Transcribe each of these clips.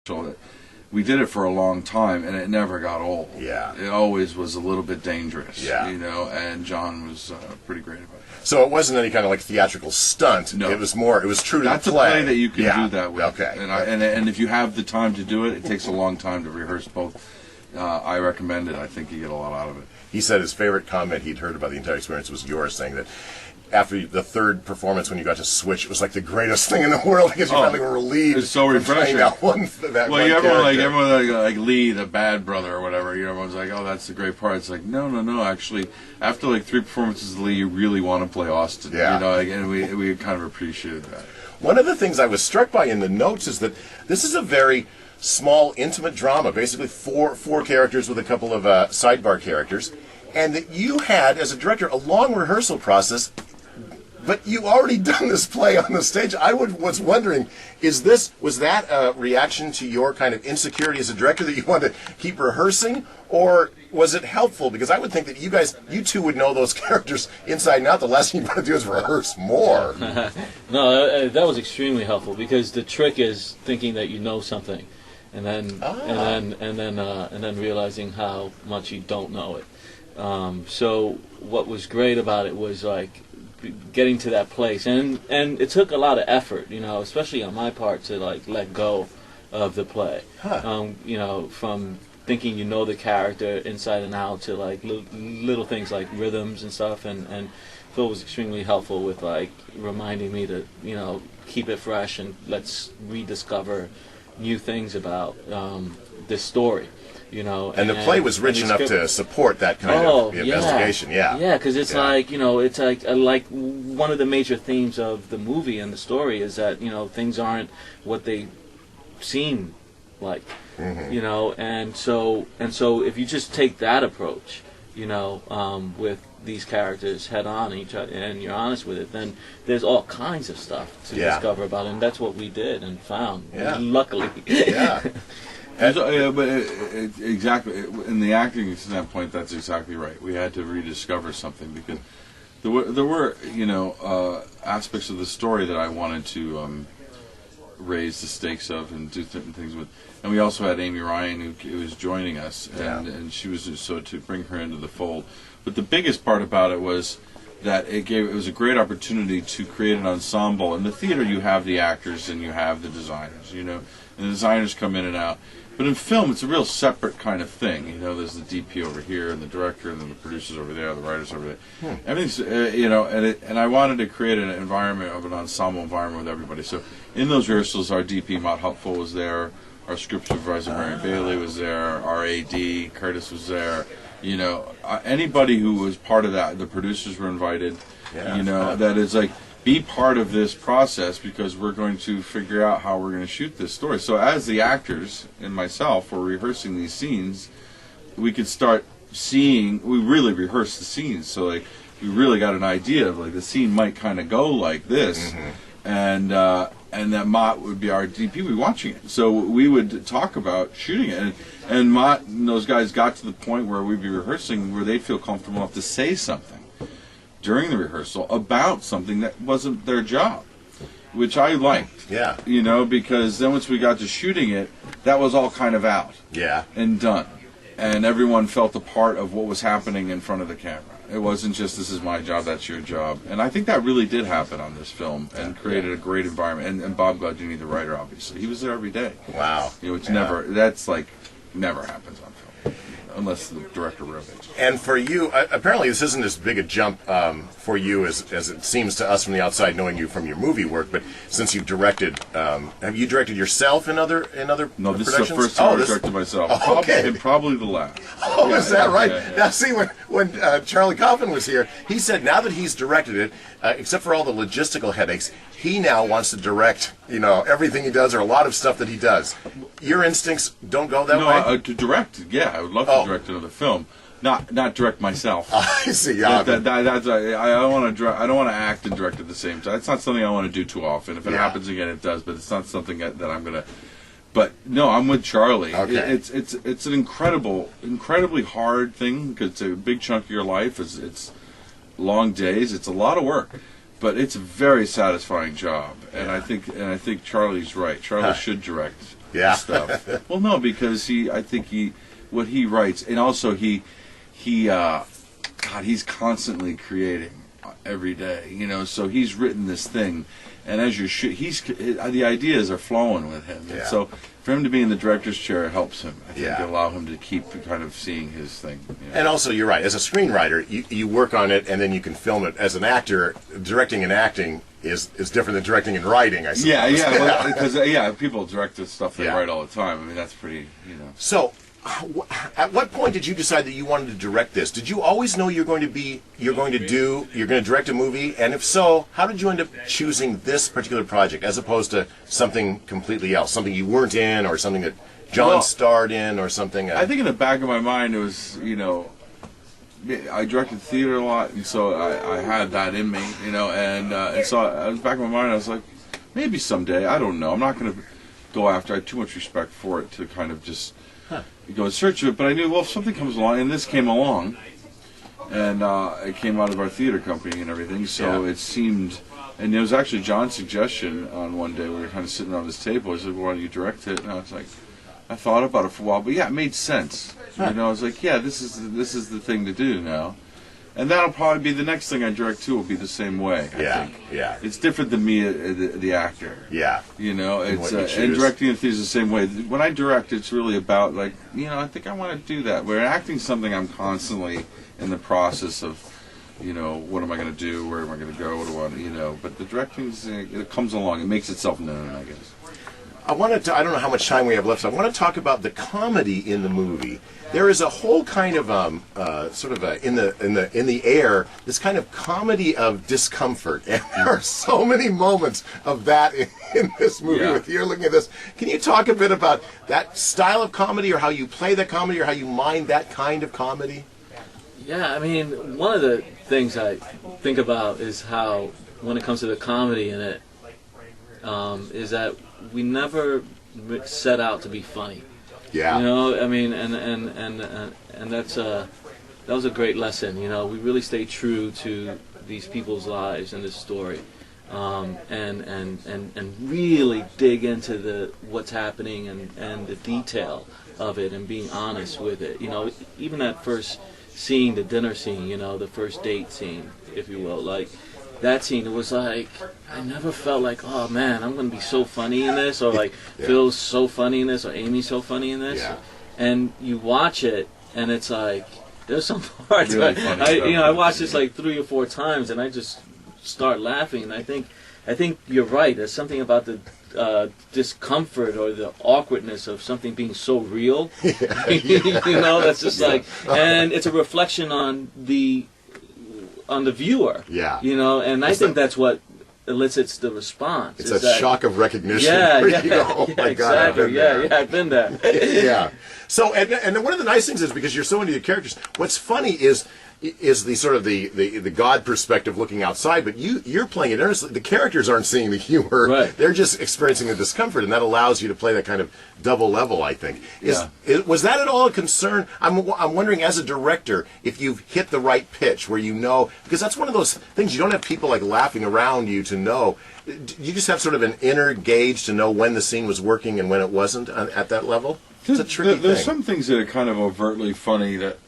So we did it for a long time, and it never got old. Yeah. It always was a little bit dangerous. Yeah. You know, and John was pretty great about it. So it wasn't any kind of like theatrical stunt. No. It was true to That's the play. a play that you can do that with. Okay. And if you have the time to do it, it takes a long time to rehearse both. I recommend it. I think you get a lot out of it. He said his favorite comment he'd heard about the entire experience was yours, saying that after the third performance, when you got to switch, it was like the greatest thing in the world because you finally were relieved. It's so refreshing. Everyone like Lee, the bad brother or whatever. You know, everyone's like, "Oh, that's the great part." It's like, no. Actually, after like 3 performances of Lee, you really want to play Austin. Yeah. You know, and we kind of appreciated that. One of the things I was struck by in the notes is that this is a very small, intimate drama. Basically, four characters with a couple of sidebar characters, and that you had, as a director, a long rehearsal process. But you already done this play on the stage. I was wondering, was that a reaction to your kind of insecurity as a director that you wanted to keep rehearsing, or was it helpful? Because I would think that you two would know those characters inside and out. The last thing you want to do is rehearse more. No, that was extremely helpful because the trick is thinking that you know something, and then realizing how much you don't know it. So what was great about it was like getting to that place, and it took a lot of effort, you know, especially on my part to like let go of the play. You know, from thinking you know the character inside and out to like little things like rhythms and stuff, and Phil was extremely helpful with like reminding me to, you know, keep it fresh and let's rediscover new things about this story. You know, and the play was rich enough to support that kind of investigation. Yeah, because it's like, you know, it's like one of the major themes of the movie and the story is that, you know, things aren't what they seem like. You know, and so if you just take that approach, you know, with these characters head on and you're honest with it, then there's all kinds of stuff to discover about it, and that's what we did and found. Luckily. Exactly. In the acting standpoint, that's exactly right. We had to rediscover something because there were you know, aspects of the story that I wanted to raise the stakes of and do certain things with. And we also had Amy Ryan who was joining us, and she was so to bring her into the fold. But the biggest part about it was that it was a great opportunity to create an ensemble. In the theater, you have the actors and you have the designers, you know, and the designers come in and out. But in film, it's a real separate kind of thing. You know, there's the DP over here, and the director, and then the producers over there, the writers over there. Everything's, you know, and I wanted to create an environment of an ensemble environment with everybody. So in those rehearsals, our DP, Matt Hupful, was there. Our script supervisor, Mary Bailey, was there. Our AD, Curtis, was there. You know, anybody who was part of that, the producers were invited. You know, that is like, be part of this process because we're going to figure out how we're going to shoot this story. So as the actors and myself were rehearsing these scenes, we could start seeing, we really rehearsed the scenes. So like, we really got an idea of like the scene might kind of go like this. And that Mott would be our DP, we'd be watching it. So we would talk about shooting it. And Mott and those guys got to the point where we'd be rehearsing where they'd feel comfortable enough to say something during the rehearsal about something that wasn't their job, which I liked. You know, because then once we got to shooting it, that was all kind of out. And done. And everyone felt a part of what was happening in front of the camera. It wasn't just, this is my job, that's your job. And I think that really did happen on this film and created a great environment. And Bob Gaudini, the writer, obviously, he was there every day. Wow. You know, it's that's like, never happens on film, unless the director wrote it. And for you, apparently this isn't as big a jump for you as it seems to us from the outside, knowing you from your movie work. But since you've directed, have you directed yourself in other No, this productions? is the first time I directed myself. Probably the last. Is that right? Now, see, when Charlie Kaufman was here, he said now that he's directed it, except for all the logistical headaches, he now wants to direct, you know, everything he does or a lot of stuff that he does. Your instincts don't go that way? No, to direct, I would love to direct another film. Not direct myself. I see. I don't want to. I don't want to act and direct at the same time. It's not something I want to do too often. If it happens again, it does. But it's not something that I'm gonna. But no, I'm with Charlie. It's an incredibly hard thing because it's a big chunk of your life. It's long days. It's a lot of work, but it's a very satisfying job. And I think Charlie's right. Charlie should direct Yeah. stuff. Well, no, because I think what he writes, and also God, he's constantly creating every day, you know. So he's written this thing, and as you're the ideas are flowing with him. Yeah. And so for him to be in the director's chair helps him. I think Yeah. allow him to keep kind of seeing his thing. You know? And also, you're right. As a screenwriter, you work on it, and then you can film it. As an actor, directing and acting is different than directing and writing, I suppose. Yeah, because people direct the stuff they Yeah. write all the time. I mean, that's pretty, you know. So, at what point did you decide that you wanted to direct this? Did you always know you're going to direct a movie? And if so, how did you end up choosing this particular project as opposed to something completely else, something you weren't in, or something that John starred in, or something? I think in the back of my mind it was, you know, I directed theater a lot, and so I had that in me, you know, and so I was back in my mind. I was like, maybe someday. I don't know. I'm not going to go after. I had too much respect for it to kind of just go in search of it. But I knew, well, if something comes along, and this came along, and it came out of our theater company and everything, so it seemed. And it was actually John's suggestion on one day. We were kind of sitting around this table. He said, "Why don't you direct it?" And I was like, I thought about it for a while, but yeah, it made sense. You know, I was like, yeah, this is the thing to do now, and that'll probably be the next thing I direct too. Will be the same way. I think. Yeah. It's different than me, the actor. Yeah. You know, it's what you and choose. directing in theater is the same way. When I direct, it's really about like, you know, I think I want to do that. Where acting something, I'm constantly in the process of, you know, what am I going to do? Where am I going to go? What do I want? You know, but the directing, it comes along. It makes itself known, I guess. I don't know how much time we have left, so I want to talk about the comedy in the movie. There is a whole kind of in the air, this kind of comedy of discomfort, and there are so many moments of that in this movie. With you looking at this, can you talk a bit about that style of comedy, or how you play that comedy, or how you mind that kind of comedy? Yeah, I mean, one of the things I think about is how, when it comes to the comedy in it, is that we never set out to be funny. Yeah. You know, I mean, and that was a great lesson. You know, we really stay true to these people's lives and this story, and really dig into what's happening and the detail of it, and being honest with it. You know, even that first scene, the dinner scene. You know, the first date scene, if you will, like. That scene, it was like, I never felt like, oh man, I'm going to be so funny in this, or like, Phil's so funny in this, or Amy's so funny in this. Yeah. And you watch it, and it's like, there's some parts, really I watched this like 3 or 4 times, and I just start laughing, and I think you're right. There's something about the discomfort or the awkwardness of something being so real. You know, that's just like, and it's a reflection on the viewer. Yeah. You know, and I think that's what elicits the response. It's a shock of recognition. Yeah, oh my God, exactly. I've been there. Yeah. So, and one of the nice things is, because you're so into your characters, what's funny is the sort of the God perspective looking outside, but you're playing it earnestly. The characters aren't seeing the humor. Right. They're just experiencing the discomfort, and that allows you to play that kind of double level, I think. Was that at all a concern? I'm wondering, as a director, if you've hit the right pitch where you know, because that's one of those things, you don't have people like laughing around you to know. You just have sort of an inner gauge to know when the scene was working and when it wasn't at that level? It's a tricky thing. There's some things that are kind of overtly funny that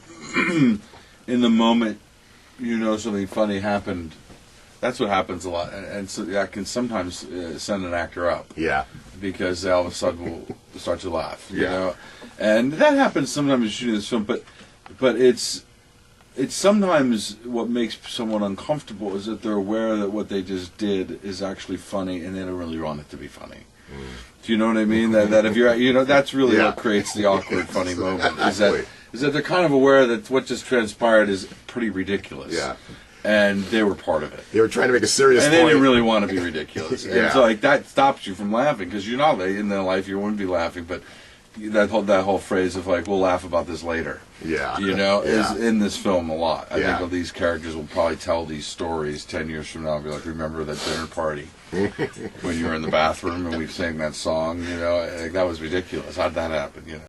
in the moment, you know, something funny happened. That's what happens a lot, and so that can sometimes send an actor up. Yeah, because they all of a sudden will start to laugh. You know, and that happens sometimes in shooting this film. But it's sometimes what makes someone uncomfortable is that they're aware that what they just did is actually funny, and they don't really want it to be funny. Do you know what I mean? That if you're, you know, that's really what creates the awkward, funny moment. Is that they're kind of aware that what just transpired is pretty ridiculous. Yeah. And they were part of it. They were trying to make a serious point. And they didn't really want to be ridiculous. And so like that stops you from laughing, because you're not, in their life you wouldn't be laughing, but that whole phrase of like, we'll laugh about this later. Yeah. You know, is in this film a lot. I think these characters will probably tell these stories 10 years from now and be like, remember that dinner party when you were in the bathroom and we sang that song, you know, like, that was ridiculous. How'd that happen, you know?